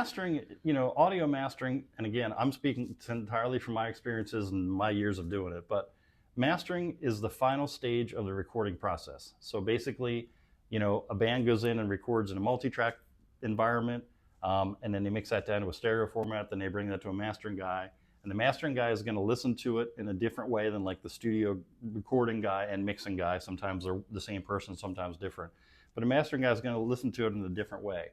Mastering, audio mastering, and again, I'm speaking entirely from my experiences and my years of doing it, but mastering is the final stage of the recording process. So basically, a band goes in and records in a multi-track environment, and then they mix that down to a stereo format, then they bring that to a mastering guy, and the mastering guy is going to listen to it in a different way than like the studio recording guy and mixing guy. Sometimes they're the same person, sometimes different, but a mastering guy is going to listen to it in a different way.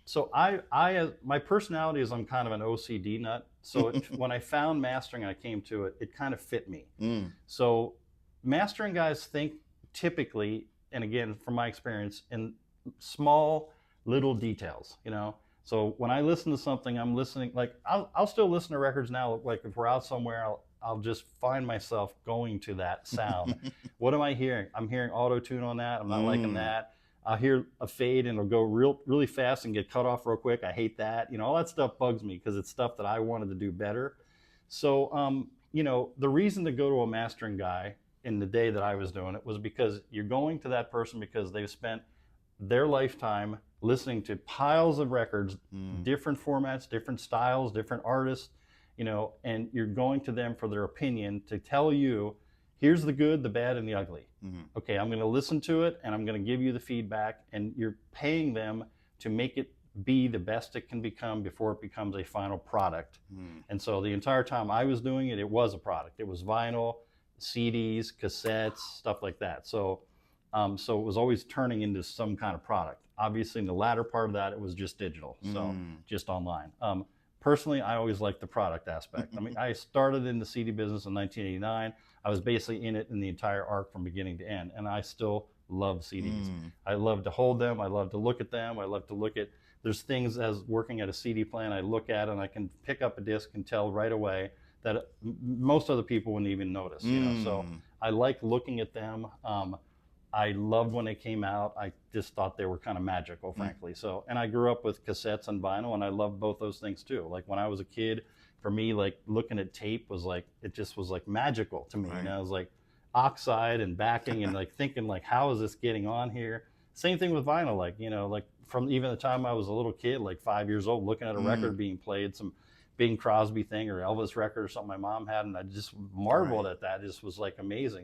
So my personality is I'm kind of an OCD nut. So when I found mastering and I came to it, it kind of fit me. So mastering guys think typically, and again, from my experience, in small little details, So when I listen to something, I'm listening, like I'll still listen to records now. Like if we're out somewhere, I'll just find myself going to that sound. What am I hearing? I'm hearing auto tune on that. I'm not liking that. I'll hear a fade and it'll go really fast and get cut off real quick. I hate that. All that stuff bugs me because it's stuff that I wanted to do better. So, the reason to go to a mastering guy in the day that I was doing it was because you're going to that person because they've spent their lifetime listening to piles of records, different formats, different styles, different artists, and you're going to them for their opinion to tell you, here's the good, the bad, and the ugly. Okay, I'm going to listen to it and I'm going to give you the feedback, and you're paying them to make it be the best it can become before it becomes a final product. And so the entire time I was doing it, it was a product. It was vinyl, CDs, cassettes, stuff like that. So it was always turning into some kind of product. Obviously, in the latter part of that, it was just digital, so just online. Personally, I always liked the product aspect. I mean, I started in the CD business in 1989. I was basically in it in the entire arc from beginning to end, and I still love CDs. I love to hold them. I love to look at them. I love to look at, there's things as working at a CD plant, I look at and I can pick up a disc and tell right away that most other people wouldn't even notice. So I like looking at them. I loved when they came out. I just thought they were kind of magical, frankly. So, and I grew up with cassettes and vinyl, and I loved both those things too. Like when I was a kid, for me, like looking at tape was like, it just was like magical to me. Right. It was like oxide and backing and like thinking like, how is this getting on here? Same thing with vinyl, like from even the time I was a little kid, like 5 years old, looking at a record being played, some Bing Crosby thing or Elvis record or something my mom had, and I just marveled at that. It just was like amazing.